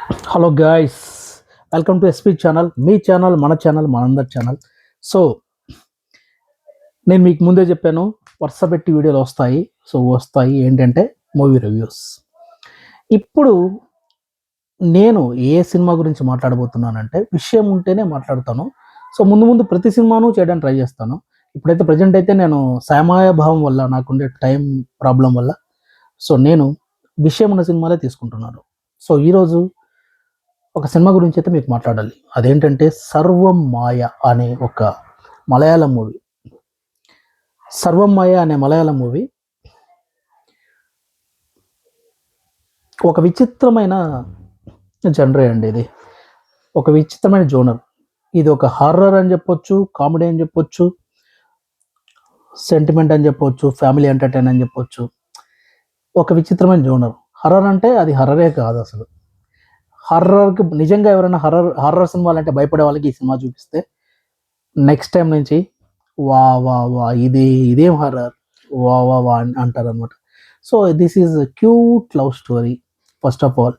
Hello guys, welcome to SP channel. Me channel, మన channel, మనందరి channel. So నేను మీకు ముందే చెప్పాను, వరుస పెట్టి వీడియోలు వస్తాయి. వస్తాయి ఏంటంటే మూవీ రివ్యూస్. ఇప్పుడు నేను ఏ సినిమా గురించి మాట్లాడబోతున్నానంటే, విషయం ఉంటేనే మాట్లాడతాను. ముందు ముందు ప్రతి సినిమాను చేయడానికి ట్రై చేస్తాను. ఇప్పుడైతే ప్రజెంట్ అయితే నేను సమయ భావం వల్ల, నాకుండే టైం ప్రాబ్లం వల్ల నేను విషయం ఉన్న సినిమాలే తీసుకుంటున్నాను. ఈరోజు ఒక సినిమా గురించి అయితే మీకు మాట్లాడాలి. అదేంటంటే 'సర్వం మాయ' అనే ఒక మలయాళం మూవీ. 'సర్వం మాయ' అనే మలయాళం మూవీ ఒక విచిత్రమైన జనరే అండి. ఇది ఒక విచిత్రమైన జోనర్. ఇది ఒక హారర్ అని చెప్పొచ్చు, కామెడీ అని చెప్పొచ్చు, సెంటిమెంట్ అని చెప్పొచ్చు, ఫ్యామిలీ ఎంటర్టైన్ అని చెప్పొచ్చు. ఒక విచిత్రమైన జోనర్. హర్రర్ అంటే అది హర్రరే కాదు అసలు. హర్రర్కి నిజంగా ఎవరైనా హర్రర్ సినిమాలు అంటే భయపడే వాళ్ళకి ఈ సినిమా చూపిస్తే నెక్స్ట్ టైం నుంచి వా వా వా ఇదేం హర్రర్, వా వా వా అంటారు అనమాట. This is cute love story. First of all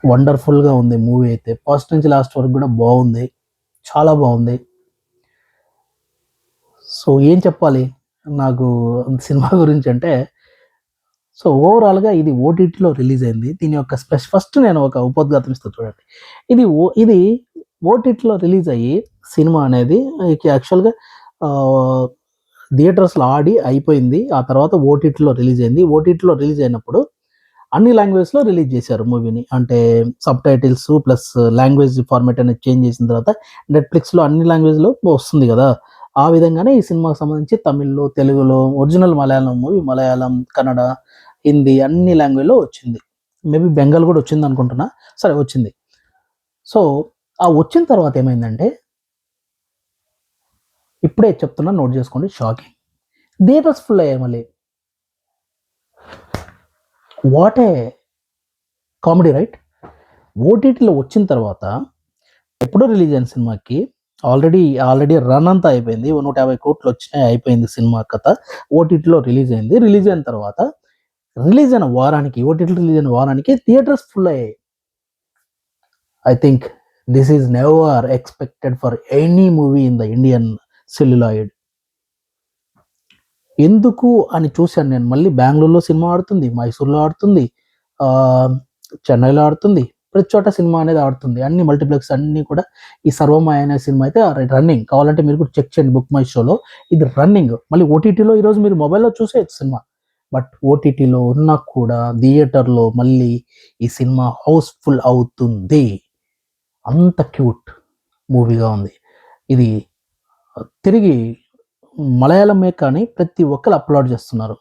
వండర్ఫుల్గా ఉంది మూవీ అయితే. ఫస్ట్ నుంచి లాస్ట్ వరకు కూడా బాగుంది, చాలా బాగుంది. ఏం చెప్పాలి నాకు సినిమా గురించి అంటే, ఓవరాల్గా ఇది ఓటీటీలో రిలీజ్ అయింది. దీని యొక్క ఫస్ట్ నేను ఒక ఉపోద్ఘాతం ఇస్తాను చూడండి. ఇది ఓటీటీలో రిలీజ్ అయ్యి సినిమా అనేది యాక్చువల్గా థియేటర్స్లో ఆడి అయిపోయింది. ఆ తర్వాత ఓటీటీలో రిలీజ్ అయింది. ఓటీటీలో రిలీజ్ అయినప్పుడు అన్ని లాంగ్వేజ్లో రిలీజ్ చేశారు మూవీని. అంటే sub titles plus language format అనేది చేంజ్ చేసిన తర్వాత నెట్ఫ్లిక్స్లో అన్ని లాంగ్వేజ్లో వస్తుంది కదా. ఆ విధంగానే ఈ సినిమాకి సంబంధించి తమిళ్లో, తెలుగులో, ఒరిజినల్ మలయాళం మూవీ మలయాళం, కన్నడ, హిందీ అన్ని లాంగ్వేజ్లో వచ్చింది. మేబీ బెంగాల్ కూడా వచ్చింది అనుకుంటున్నా. సరే, వచ్చింది. ఆ వచ్చిన తర్వాత ఏమైందంటే, ఇప్పుడే చెప్తున్నా, నోట్ చేసుకోండి, షాకింగ్. థియేటర్స్ ఫుల్ అయ్యాయి మళ్ళీ. What a comedy, right? ఓటీటీలో వచ్చిన తర్వాత ఎప్పుడో రిలీజ్ అయిన సినిమాకి ఆల్రెడీ రన్ అంతా అయిపోయింది. 150 కోట్లు వచ్చినాయి, అయిపోయింది సినిమా కథ. ఓటీటీలో రిలీజ్ అయింది. రిలీజ్ అయిన తర్వాత ఓటీటీలో రిలీజ్ అయిన వారానికి థియేటర్స్ ఫుల్ అయ్యాయి. I think this is never expected for any movie in the Indian celluloid. ఎందుకు అని చూశాను నేను. మళ్ళీ బెంగళూరులో సినిమా ఆడుతుంది, మైసూర్లో ఆడుతుంది, చెన్నైలో ఆడుతుంది, ప్రతి చోట సినిమా అనేది ఆడుతుంది. అన్ని మల్టీప్లెక్స్ అన్ని కూడా ఈ సర్వమాయ అనే సినిమా అయితే రన్నింగ్. కావాలంటే మీరు కూడా చెక్ చేయండి బుక్ మై షోలో, ఇది రన్నింగ్. మళ్ళీ ఓటీటీలో ఈరోజు మీరు మొబైల్లో చూసేయచ్చు సినిమా. బట్ ఓటీటీలో ఉన్నా కూడా థియేటర్లో మళ్ళీ ఈ సినిమా హౌస్ఫుల్ అవుతుంది. అంత క్యూట్ మూవీగా ఉంది ఇది. తిరిగి మలయాళమే కానీ ప్రతి ఒక్కరు అప్లోడ్ చేస్తున్నారు.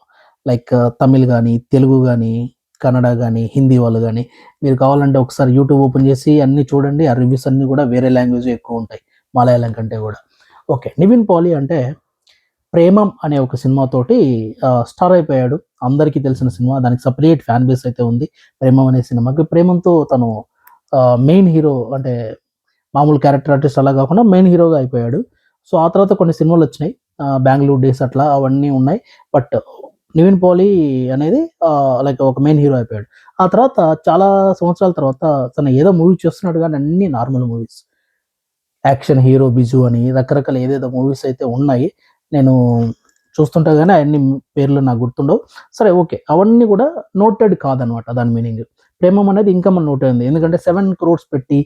లైక్ తమిళ్ కానీ, తెలుగు కానీ, కన్నడ కానీ, హిందీ వాళ్ళు కానీ. మీరు కావాలంటే ఒకసారి యూట్యూబ్ ఓపెన్ చేసి అన్నీ చూడండి. ఆ రివ్యూస్ అన్నీ కూడా వేరే లాంగ్వేజ్ ఎక్కువ ఉంటాయి మలయాళం కంటే కూడా. ఓకే, నివిన్ పాలి అంటే ప్రేమం అనే ఒక సినిమాతోటి స్టార్ అయిపోయాడు. అందరికీ తెలిసిన సినిమా. దానికి సపరేట్ ఫ్యాన్ బేస్ అయితే ఉంది ప్రేమం అనే సినిమాకి. ప్రేమంతో తను మెయిన్ హీరో, అంటే మామూలు క్యారెక్టర్ ఆర్టిస్ట్ అలా కాకుండా మెయిన్ హీరోగా అయిపోయాడు. ఆ తర్వాత కొన్ని సినిమాలు వచ్చినాయి, బెంగళూరు డేస్ అట్లా అవన్నీ ఉన్నాయి. బట్ నివిన్ పాలి అనేది లైక్ ఒక మెయిన్ హీరో అయిపోయాడు. ఆ తర్వాత చాలా సంవత్సరాల తర్వాత తను ఏదో మూవీ చేస్తున్నాడు, కానీ అన్ని normal movies. Action hero Biju అని రకరకాల ఏదేదో మూవీస్ అయితే ఉన్నాయి. నేను చూస్తుంటా కానీ అవన్నీ పేర్లు నాకు గుర్తుండవు. సరే, ఓకే, అవన్నీ కూడా నోటెడ్ కాదనమాట దాని మీనింగ్. ప్రేమం అనేది ఇంకా మన నోట్ అయింది. ఎందుకంటే 7 crores పెట్టి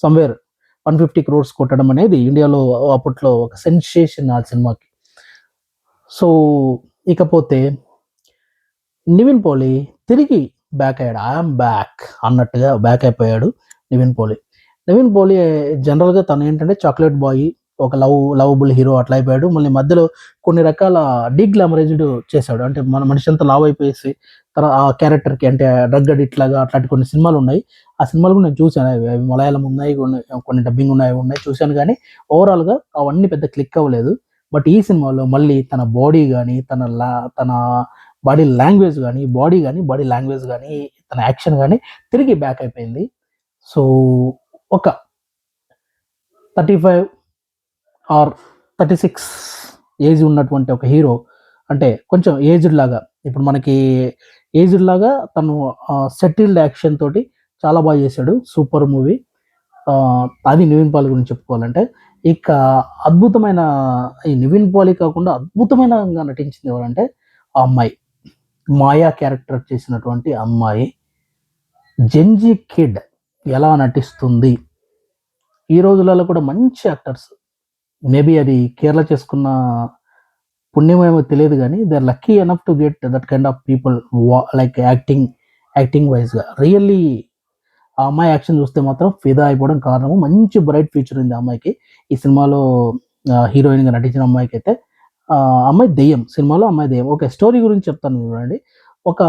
సమ్వేర్ 150 crores కొట్టడం అనేది ఇండియాలో అప్పట్లో ఒక సెన్సేషన్ ఆ సినిమాకి. ఇకపోతే నివిన్ పాలి తిరిగి బ్యాక్ అయ్యాడు. ఐఎమ్ బ్యాక్ అన్నట్టుగా బ్యాక్ అయిపోయాడు నివిన్ పాలి. నివిన్ పాలి జనరల్గా తను ఏంటంటే చాక్లెట్ బాయ్, ఒక లవబుల్ హీరో అట్లా అయిపోయాడు. మళ్ళీ మధ్యలో కొన్ని రకాల డీగ్లామరైజ్డ్ చేశాడు. అంటే మన మనిషి అంతా లావ్ అయిపోయేసి ఆ క్యారెక్టర్కి, అంటే డ్రగ్ అడిక్ట్ లాగా అట్లాంటి కొన్ని సినిమాలు ఉన్నాయి. ఆ సినిమాలు కూడా నేను చూశాను. అవి మలయాళం ఉన్నాయి, కొన్ని డబ్బింగ్ ఉన్నాయి చూశాను. కానీ ఓవరాల్గా అవన్నీ పెద్ద క్లిక్ అవ్వలేదు. బట్ ఈ సినిమాలో మళ్ళీ తన బాడీ కానీ, తన బాడీ లాంగ్వేజ్ కానీ, బాడీ లాంగ్వేజ్ కానీ, తన యాక్షన్ కానీ తిరిగి బ్యాక్ అయిపోయింది. ఒక 35 ఆర్ 36 ఏజ్ ఉన్నటువంటి ఒక హీరో, అంటే కొంచెం ఏజ్డ్ లాగా, ఇప్పుడు మనకి ఏజ్డ్ లాగా తను సెటిల్డ్ యాక్షన్ తోటి చాలా బాగా చేశాడు. Super movie. అది నివిన్ పాలి గురించి చెప్పుకోవాలంటే. ఇక అద్భుతమైన ఈ నివిన్ పాలి కాకుండా అద్భుతమైనగా నటించింది ఎవరంటే ఆ అమ్మాయి. మాయా క్యారెక్టర్ చేసినటువంటి అమ్మాయి. జెన్జీ కిడ్ ఎలా నటిస్తుంది. ఈ రోజులలో కూడా మంచి యాక్టర్స్. మేబీ అది కేరళ చేసుకున్న పుణ్యమేమో తెలియదు గానీ they are lucky enough to get that kind of people like acting వైజ్‌గా. రియల్లీ ఆ అమ్మాయి యాక్షన్ చూస్తే మాత్రం ఫిదా అయిపోవడం కారణము. మంచి బ్రైట్ ఫ్యూచర్ ఉంది ఆ అమ్మాయికి. ఈ సినిమాలో హీరోయిన్‌గా నటించిన అమ్మాయికైతే. అమ్మాయి దెయ్యం. సినిమాలో అమ్మాయి దెయ్యం. ఓకే. స్టోరీ గురించి చెప్తాను చూడండి. ఒక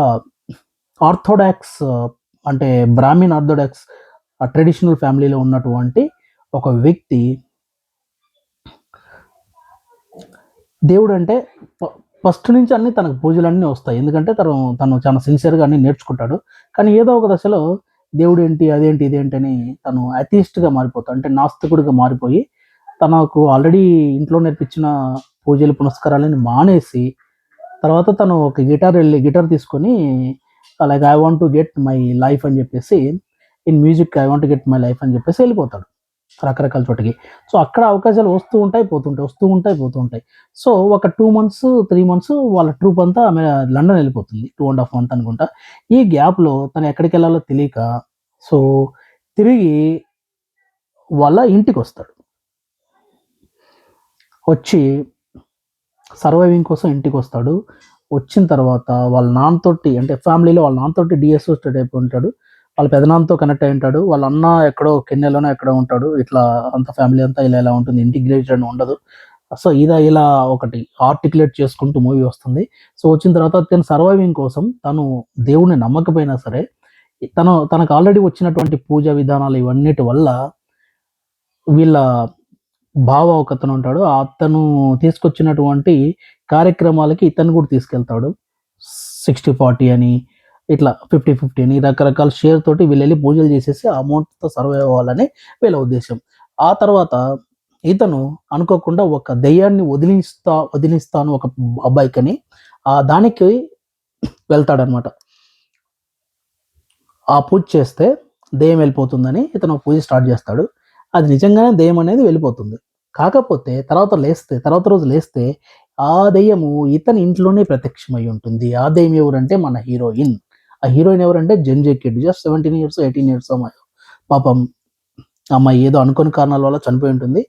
ఆర్థోడాక్స్ అంటే బ్రాహ్మిన్ ఆర్థోడాక్స్ ట్రెడిషనల్ ఫ్యామిలీలో ఉన్నటువంటి ఒక వ్యక్తి దేవుడంటే ఫస్ట్ నుంచి అన్నీ తనకు పూజలన్నీ వస్తాయి. ఎందుకంటే తను చాలా సిన్సియర్‌గా అన్నీ నేర్చుకుంటాడు. కానీ ఏదో ఒక దశలో దేవుడేంటి, అదేంటి, ఇదేంటి అని తను అథీయిస్ట్‌గా మారిపోతాడు. అంటే నాస్తికుడిగా మారిపోయి తనకు ఆల్రెడీ ఇంట్లో నేర్పించిన పూజలు, పునస్కారాలని మానేసి తర్వాత తను ఒక గిటార్ తీసుకొని like I want to get my life అని చెప్పేసి in music I want to get my life అని చెప్పేసి వెళ్ళిపోతాడు రకరకాల చోటకి. సో అక్కడ అవకాశాలు వస్తూ ఉంటాయి, పోతూ ఉంటాయి. సో ఒక 2 మంత్స్, 3 మంత్స్ వాళ్ళ ట్రూప్ అంతా లండన్ వెళ్ళిపోతుంది. 2½ మంత్ అనుకుంటా. ఈ గ్యాప్‌లో తను ఎక్కడికెళ్ళాలో తెలియక సో తిరిగి వాళ్ళ ఇంటికొస్తాడు. వచ్చి సర్వైవింగ్ కోసం ఇంటికొస్తాడు. వచ్చిన తర్వాత వాళ్ళ నాన్నతోటి అంటే ఫ్యామిలీలో వాళ్ళ నాన్నతోటి డీఅసోసియేట్ అయిపోయి ఉంటాడు. వాళ్ళ పెదనాన్నతో కనెక్ట్ అయి ఉంటాడు. వాళ్ళ అన్న ఎక్కడో కెన్యాలోనో ఎక్కడో ఉంటాడు. ఇట్లా అంతా ఫ్యామిలీ అంతా ఇలా ఉంటుంది. ఇంటిగ్రేటెడ్ ఉండదు. సో ఇలా ఒకటి ఆర్టిక్యులేట్ చేసుకుంటూ మూవీ వస్తుంది. సో వచ్చిన తర్వాత తను సర్వైవింగ్ కోసం తను దేవుడిని నమ్మకపోయినా సరే తనకు ఆల్రెడీ వచ్చినటువంటి పూజా విధానాలు ఇవన్నిటి వల్ల వీళ్ళ బావ ఒకతను ఉంటాడు. అతను తీసుకొచ్చినటువంటి కార్యక్రమాలకి ఇతన్ని కూడా తీసుకెళ్తాడు. 60-40 అని ఇట్లా 50-50 అని రకరకాల షేర్ తోటి వీళ్ళెళ్ళి పూజలు చేసేసి ఆ అమౌంట్‌తో సర్వైవ్ అవ్వాలని వీళ్ళ ఉద్దేశ్యం. ఆ తర్వాత ఇతను అనుకోకుండా ఒక దెయ్యాన్ని వదిలిస్తాను ఒక అబ్బాయికని దానికి వెళ్తాడనమాట. ఆ పూజ చేస్తే దెయ్యం వెళ్ళిపోతుందని ఇతను పూజ స్టార్ట్ చేస్తాడు. అది నిజంగానే దెయ్యం అనేది వెళ్ళిపోతుంది. కాకపోతే తర్వాత రోజు లేస్తే ఆ దెయ్యము ఇతని ఇంట్లోనే ప్రత్యక్షమై ఉంటుంది. ఆ దెయ్యం ఎవరంటే మన హీరోయిన్. ఆ హీరోయిన్ ఎవరంటే Gen Z kid. Just 17 years, 18 years అమ్మాయి. పాపం అమ్మాయి ఏదో అనుకోని కారణాల వల్ల చనిపోయి ఉంటుంది.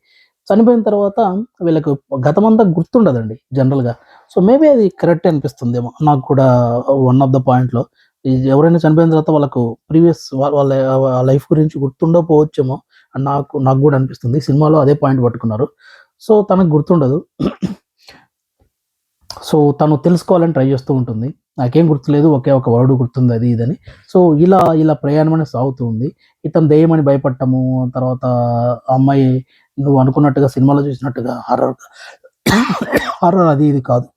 చనిపోయిన తర్వాత వీళ్ళకి గతమంతా గుర్తుండదండి జనరల్‌గా. సో మేబీ అది కరెక్టే అనిపిస్తుందేమో. నాకు కూడా వన్ ఆఫ్ ద పాయింట్‌లో ఎవరైనా చనిపోయిన తర్వాత వాళ్ళకు ప్రీవియస్ వాళ్ళ లైఫ్ గురించి గుర్తుండకపోవచ్చేమో అని నాకు గూడా అనిపిస్తుంది. సినిమాలో అదే పాయింట్ పట్టుకున్నారు. సో తనకు గుర్తుండదు. సో తను తెలుసుకోవాలని ట్రై చేస్తూ ఉంటుంది. నాకేం గుర్తులేదు. ఒకే ఒక వర్డ్ గుర్తుంది అది ఇదని. సో ఇలా ప్రయాణం అనేది సాగుతూ ఉంది. ఇతను దెయ్యమని భయపడటము, తర్వాత ఆ అమ్మాయి నువ్వు అనుకున్నట్టుగా సినిమాలో చూసినట్టుగా హారర్ అది ఇది కాదు.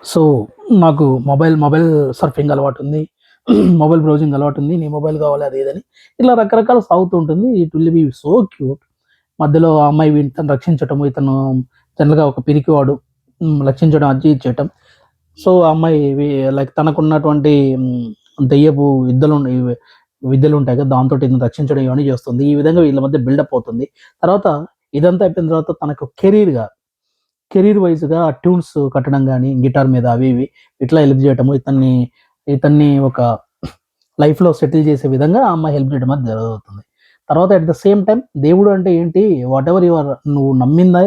సో నాకు మొబైల్ సర్ఫింగ్ అలవాటుంది. మొబైల్ బ్రౌజింగ్ అలవాటుంది. నీ మొబైల్ కావాలి అది ఇదని. ఇలా రకరకాలు సాగుతూ ఉంటుంది. It will be so cute. మధ్యలో ఆ అమ్మాయి తను రక్షించటము, ఇతను జనరల్‌గా ఒక పిరికివాడు. రక్షించడం అది ఇది చేయటం. సో ఆ అమ్మాయి లైక్ తనకున్నటువంటి దెయ్యపు విద్యలుంటాయి కదా! దాంతోటి ఇతన్ని రక్షించడం ఇవన్నీ చేస్తుంది. ఈ విధంగా వీళ్ళ మధ్య బిల్డప్ అవుతుంది. తర్వాత ఇదంతా అయిపోయిన తర్వాత తనకు కెరీర్ వైస్‌గా ట్యూన్స్ కట్టడం గాని, గిటార్ మీద అవి ఇవి ఇట్లా హెల్ప్ చేయటము, ఇతన్ని ఒక లైఫ్‌లో సెటిల్ చేసే విధంగా ఆ అమ్మాయి హెల్ప్ చేయడం అనేది జరుగుతుంది. తర్వాత అట్ ద సేమ్ టైమ్ దేవుడు అంటే ఏంటి? వాటెవర్ నువ్వు నమ్మింది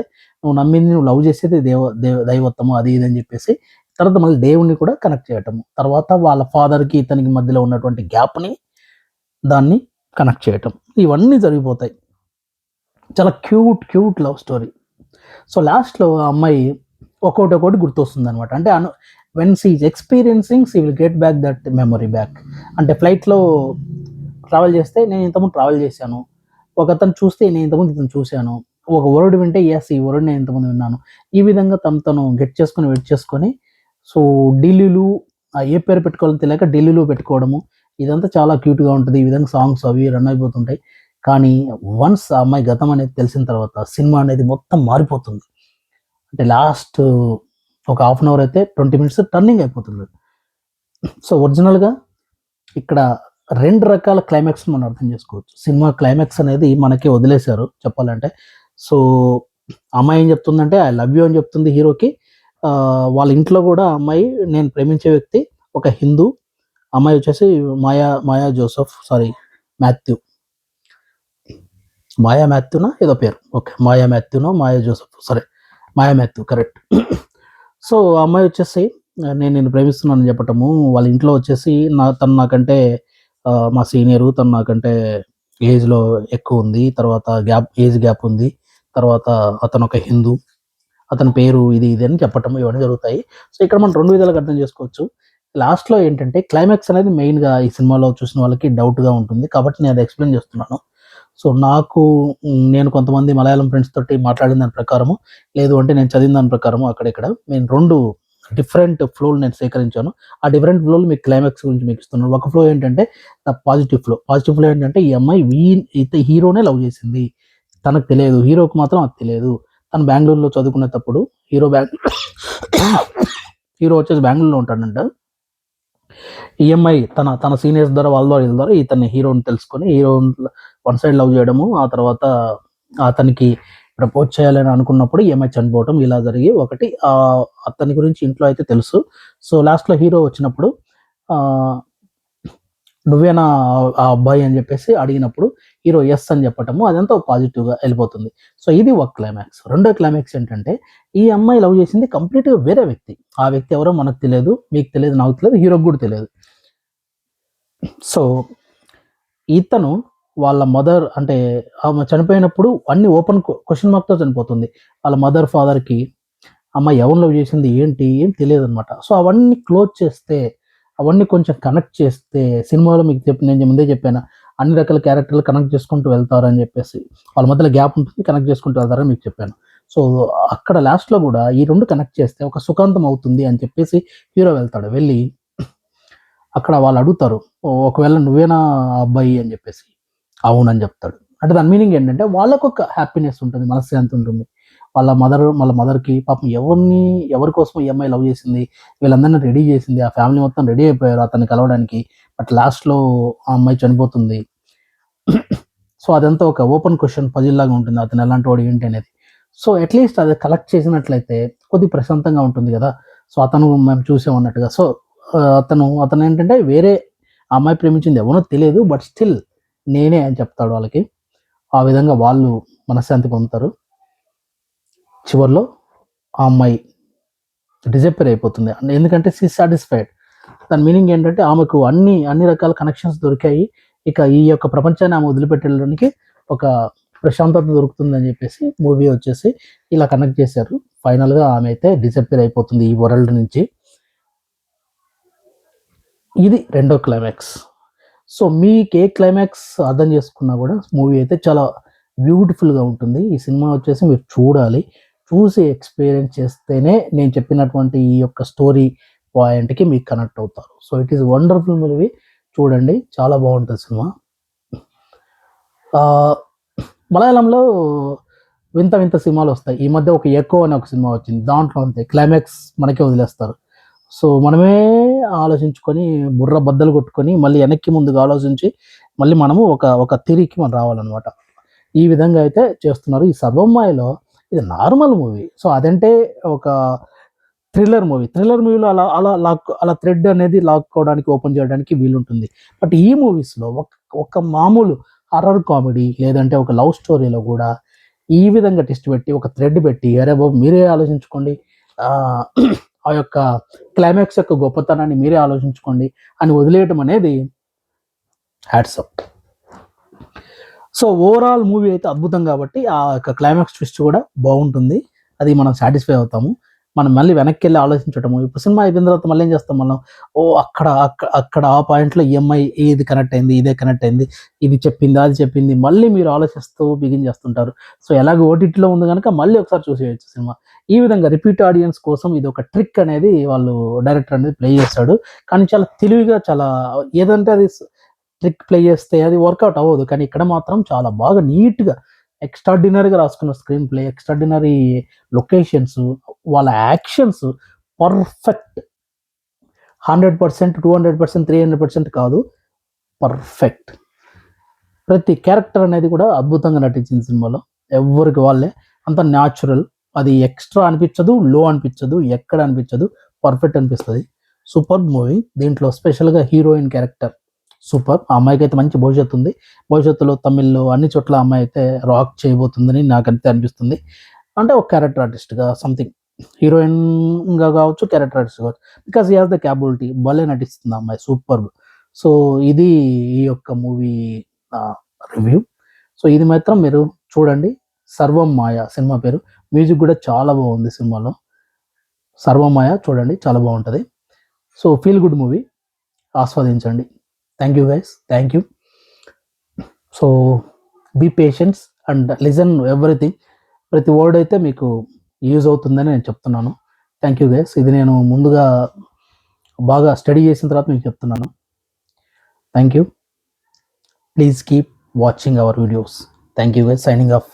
నువ్వు లవ్ చేసేది దైవత్వము అది ఇది అని చెప్పేసి తర్వాత మళ్ళీ దేవుడిని కూడా కనెక్ట్ చేయటము. తర్వాత వాళ్ళ ఫాదర్‌కి ఇతనికి మధ్యలో ఉన్నటువంటి గ్యాప్‌ని దాన్ని కనెక్ట్ చేయటం. ఇవన్నీ జరిగిపోతాయి. చాలా క్యూట్ లవ్ స్టోరీ. సో లాస్ట్‌లో ఆ అమ్మాయి ఒక్కోటి గుర్తొస్తుందనమాట. అంటే when she is experiencing she will get back that memory back. అంటే ఫ్లైట్‌లో ట్రావెల్ చేస్తే నేను ఇంతకుముందు ట్రావెల్ చేశాను. ఒకతను చూస్తే నేను ఇంతకుముందు ఇతన్ని చూశాను. ఒక వర్డ్ వింటే యెస్ ఈ వర్డ్ నేను ఇంతకుముందు విన్నాను. ఈ విధంగా తను వెయిట్ చేసుకొని సో ఢిల్లీలో ఏ పేరు పెట్టుకోవాలో తెలియక ఢిల్లీలో పెట్టుకోవడము. ఇదంతా చాలా క్యూట్‌గా ఉంటది. ఈ విధంగా సాంగ్స్ అవి రన్ అయిపోతుంటాయి. కానీ వన్స్ ఆ అమ్మాయి గతం అనేది తెలిసిన తర్వాత సినిమా అనేది మొత్తం మారిపోతుంది. అంటే లాస్ట్ ఒక హాఫ్ అన్ అవర్ అయితే 20 మినిట్స్ టర్నింగ్ అయిపోతుంది. సో ఒరిజినల్గా ఇక్కడ 2 రకాల క్లైమాక్స్ మనం అర్థం చేసుకోవచ్చు. సినిమా క్లైమాక్స్ అనేది మనకి వదిలేశారు చెప్పాలంటే. సో అమ్మాయి ఏం చెప్తుందంటే ఐ లవ్ యూ అని చెప్తుంది హీరోకి. వాళ్ళ ఇంట్లో కూడా అమ్మాయి నేను ప్రేమించే వ్యక్తి ఒక హిందూ, అమ్మాయి వచ్చేసి మాయా జోసెఫ్, సారీ మాథ్యూ, మాయా మాథ్యూనా ఏదో పేరు, ఓకే మాయా మాథ్యూనో మాయా జోసెఫ్, సరే మాయా మాథ్యూ కరెక్ట్. సో అమ్మాయి వచ్చేసి నేను నిన్ను ప్రేమిస్తున్నానని చెప్పటము, వాళ్ళ ఇంట్లో వచ్చేసి తను నాకంటే మా సీనియరు, తను నాకంటే ఏజ్లో ఎక్కువ ఉంది, తర్వాత ఏజ్ గ్యాప్ ఉంది, తర్వాత అతను ఒక హిందూ, అతని పేరు ఇది ఇది అని చెప్పటం, ఇవన్నీ జరుగుతాయి. సో ఇక్కడ మనం 2 విధాలుగా అర్థం చేసుకోవచ్చు. లాస్ట్‌లో ఏంటంటే క్లైమాక్స్ అనేది మెయిన్‌గా ఈ సినిమాలో చూసిన వాళ్ళకి డౌట్‌గా ఉంటుంది. కాబట్టి నేను అది ఎక్స్‌ప్లెయిన్ చేస్తున్నాను. సో నాకు నేను కొంతమంది మలయాళం ఫ్రెండ్స్ తోటి మాట్లాడిన దాని ప్రకారము, లేదు అంటే నేను చదివిన దాని ప్రకారము అక్కడిక్కడ నేను 2 డిఫరెంట్ ఫ్లోలు నేను సేకరించాను. ఆ డిఫరెంట్ ఫ్లోలు మీకు క్లైమాక్స్ గురించి మీకు ఇస్తున్నాను. ఒక ఫ్లో ఏంటంటే పాజిటివ్ ఫ్లో. పాజిటివ్ ఫ్లో ఏంటంటే ఈ అమ్మాయి హీరోనే లవ్ చేసింది. తనకు తెలియదు. హీరోకి మాత్రం అది తెలియదు. తను బెంగుళూరులో చదువుకునేటప్పుడు హీరో వచ్చేసి బెంగుళూరులో ఉంటాడంట. ఈఎంఐ తన సీనియర్స్ ద్వారా వాళ్ళ ద్వారా వీళ్ళ ద్వారా ఇతన్ని హీరోని తెలుసుకొని హీరోని వన్ సైడ్ లవ్ చేయడము, ఆ తర్వాత అతనికి ప్రపోజ్ చేయాలని అనుకున్నప్పుడు ఈఎంఐ చనిపోవడం ఇలా జరిగి ఒకటి అతని గురించి ఇంట్లో అయితే తెలుసు. సో లాస్ట్లో హీరో వచ్చినప్పుడు నువ్వేనా ఆ అబ్బాయి అని చెప్పేసి అడిగినప్పుడు హీరో ఎస్ అని చెప్పటము అదంతా పాజిటివ్గా వెళ్ళిపోతుంది. సో ఇది ఒక క్లైమాక్స్. రెండో క్లైమాక్స్ ఏంటంటే ఈ అమ్మాయి లవ్ చేసింది కంప్లీట్గా వేరే వ్యక్తి. ఆ వ్యక్తి ఎవరో మనకు తెలియదు, మీకు తెలియదు, నాకు తెలియదు, హీరోకి కూడా తెలియదు. సో ఇతను వాళ్ళ మదర్ అంటే ఆమె చనిపోయినప్పుడు అన్ని ఓపెన్ క్వశ్చన్ మార్క్తో చనిపోతుంది. వాళ్ళ మదర్ ఫాదర్కి అమ్మాయి ఎవరు లవ్ చేసింది ఏంటి ఏం తెలియదు అనమాట. సో అవన్నీ క్లోజ్ చేస్తే, అవన్నీ కొంచెం కనెక్ట్ చేస్తే సినిమాలో మీకు నేను ముందే చెప్పాను అన్ని రకాల క్యారెక్టర్లు కనెక్ట్ చేసుకుంటూ వెళ్తారు అని చెప్పేసి, వాళ్ళ మధ్యలో గ్యాప్ ఉంటుంది, కనెక్ట్ చేసుకుంటూ వెళ్తారని మీకు చెప్పాను. సో అక్కడ లాస్ట్లో కూడా ఈ 2 కనెక్ట్ చేస్తే ఒక సుఖాంతం అవుతుంది అని చెప్పేసి హీరో వెళ్తాడు. వెళ్ళి అక్కడ వాళ్ళు అడుగుతారు ఒకవేళ నువ్వేనా అబ్బాయి అని చెప్పేసి, అవునని చెప్తాడు. అంటే దాని మీనింగ్ ఏంటంటే వాళ్ళకు ఒక హ్యాపీనెస్ ఉంటుంది, మనశ్శాంతి ఉంటుంది. వాళ్ళ మదర్కి పాపం ఎవరి కోసం ఈ అమ్మాయి లవ్ చేసింది, వీళ్ళందరినీ రెడీ చేసింది, ఆ ఫ్యామిలీ మొత్తం రెడీ అయిపోయారు అతన్ని కలవడానికి. బట్ లాస్ట్లో ఆ అమ్మాయి చనిపోతుంది. సో అదంతా ఒక ఓపెన్ క్వశ్చన్ పజిల్ లాగా ఉంటుంది, అతను ఎలాంటి వాడు ఏంటి అనేది. సో అట్లీస్ట్ అది కలెక్ట్ చేసినట్లయితే కొద్ది ప్రశాంతంగా ఉంటుంది కదా. సో అతను మేము చూసామన్నట్టుగా. సో అతను ఏంటంటే వేరే అమ్మాయి ప్రేమించింది ఎవరో తెలియదు, బట్ స్టిల్ నేనే అని చెప్తాడు వాళ్ళకి. ఆ విధంగా వాళ్ళు మనశ్శాంతి పొందుతారు. చివరిలో ఆ అమ్మాయి డిజపేర్ అయిపోతుంది, ఎందుకంటే షీ సాటిస్ఫైడ్. దాని మీనింగ్ ఏంటంటే ఆమెకు అన్ని రకాల కనెక్షన్స్ దొరికాయి, ఇక ఈ యొక్క ప్రపంచాన్ని ఆమె వదిలిపెట్టడానికి ఒక ప్రశాంతత దొరుకుతుందని చెప్పేసి మూవీ వచ్చేసి ఇలా కనెక్ట్ చేశారు. ఫైనల్గా ఆమె అయితే డిసప్పేర్ అయిపోతుంది ఈ వరల్డ్ నుంచి. ఇది రెండో క్లైమాక్స్. సో మీకు ఏ క్లైమాక్స్ అర్థం చేసుకున్నా కూడా మూవీ అయితే చాలా బ్యూటిఫుల్గా ఉంటుంది. ఈ సినిమా వచ్చేసి మీరు చూడాలి, చూసి ఎక్స్పీరియన్స్ చేస్తేనే నేను చెప్పినటువంటి ఈ యొక్క స్టోరీ పాయింట్కి మీకు కనెక్ట్ అవుతారు. So it is wonderful movie, చూడండి, చాలా బాగుంటుంది సినిమా. మలయాళంలో వింత వింత సినిమాలు వస్తాయి. ఈ మధ్య ఒక ఎకో అనే ఒక సినిమా వచ్చింది, దాంట్లో అంతే క్లైమాక్స్ మనకే వదిలేస్తారు. సో మనమే ఆలోచించుకొని బుర్ర బద్దలు కొట్టుకొని మళ్ళీ వెనక్కి ముందుగా ఆలోచించి మళ్ళీ మనము ఒక థిరీకి మనం రావాలన్నమాట. ఈ విధంగా అయితే చేస్తున్నారు. ఈ సర్వమ్మాయిలో ఇది నార్మల్ మూవీ. సో అదంటే ఒక థ్రిల్లర్ మూవీలో అలా థ్రెడ్ అనేది లాక్కోవడానికి ఓపెన్ చేయడానికి వీలుంటుంది. బట్ ఈ మూవీస్లో ఒక మామూలు హర్రర్ కామెడీ లేదంటే ఒక లవ్ స్టోరీలో కూడా ఈ విధంగా ట్విస్ట్ పెట్టి ఒక థ్రెడ్ పెట్టి అరే బాబు మీరే ఆలోచించుకోండి, ఆ యొక్క క్లైమాక్స్ యొక్క గొప్పతనాన్ని మీరే ఆలోచించుకోండి అని వదిలేయటం అనేది హ్యాట్సప్. సో ఓవరాల్ మూవీ అయితే అద్భుతం కాబట్టి ఆ యొక్క క్లైమాక్స్ ట్విస్ట్ కూడా బాగుంటుంది, అది మనం సాటిస్ఫై అవుతాము. మనం మళ్ళీ వెనక్కి వెళ్ళి ఆలోచించటము, ఇప్పుడు సినిమా అయిపోయిన తర్వాత మళ్ళీ ఏం చేస్తాం మనం, అక్కడ ఆ పాయింట్లో ఈఎంఐ ఇది కనెక్ట్ అయింది, ఇదే కనెక్ట్ అయింది, ఇది చెప్పింది అది చెప్పింది, మళ్ళీ మీరు ఆలోచిస్తూ బిగిన్ చేస్తుంటారు. సో ఎలాగో ఓటీటీలో ఉంది కనుక మళ్ళీ ఒకసారి చూసేయచ్చు సినిమా. ఈ విధంగా రిపీట్ ఆడియన్స్ కోసం ఇది ఒక ట్రిక్ అనేది డైరెక్టర్ అనేది ప్లే చేస్తాడు. కానీ చాలా తెలివిగా, చాలా ఏదంటే అది ట్రిక్ ప్లే చేస్తే అది వర్కౌట్ అవ్వదు, కానీ ఇక్కడ మాత్రం చాలా బాగా నీట్గా ఎక్స్ట్రాడినరీగా రాసుకున్న స్క్రీన్ ప్లే, ఎక్స్ట్రాడినరీ లొకేషన్స్, వాళ్ళ యాక్షన్స్ పర్ఫెక్ట్. 100%, 200%, 300% కాదు, పర్ఫెక్ట్. ప్రతి క్యారెక్టర్ అనేది కూడా అద్భుతంగా నటించింది సినిమాలో. ఎవరికి వాళ్ళే అంత న్యాచురల్. అది ఎక్స్ట్రా అనిపించదు, లో అనిపించదు, ఎక్కడ అనిపించదు, పర్ఫెక్ట్ అనిపిస్తుంది. Super movie. దీంట్లో స్పెషల్గా హీరోయిన్ క్యారెక్టర్ సూపర్. ఆ అమ్మాయికి అయితే మంచి భవిష్యత్తు ఉంది. భవిష్యత్తులో తమిళ్లో అన్ని చోట్ల అమ్మాయి అయితే రాక్ చేయబోతుందని నాకైతే అనిపిస్తుంది. అంటే ఒక క్యారెక్టర్ ఆర్టిస్ట్గా సంథింగ్, హీరోయిన్గా కావచ్చు, క్యారెక్టర్ ఆర్టిస్ట్ కావచ్చు, because he has the capability. భలే నటిస్తుంది ఆ అమ్మాయి, సూపర్. సో ఇది ఈ యొక్క మూవీ రివ్యూ. సో ఇది మాత్రం మీరు చూడండి. సర్వం మాయ సినిమా పేరు. మ్యూజిక్ కూడా చాలా బాగుంది సినిమాలో. సర్వం మాయ చూడండి, చాలా బాగుంటుంది. సో ఫీల్ గుడ్ మూవీ, ఆస్వాదించండి. Thank you guys, thank you. So be patience and listen everything. ప్రతి వర్డ్ అయితే మీకు యూజ్ అవుతుందని నేను చెప్తున్నాను. Thank you guys. ఇది నేను ముందుగా బాగా స్టడీ చేసిన తర్వాత మీకు చెప్తున్నాను. Thank you. Please keep watching our videos. Thank you guys. Signing off.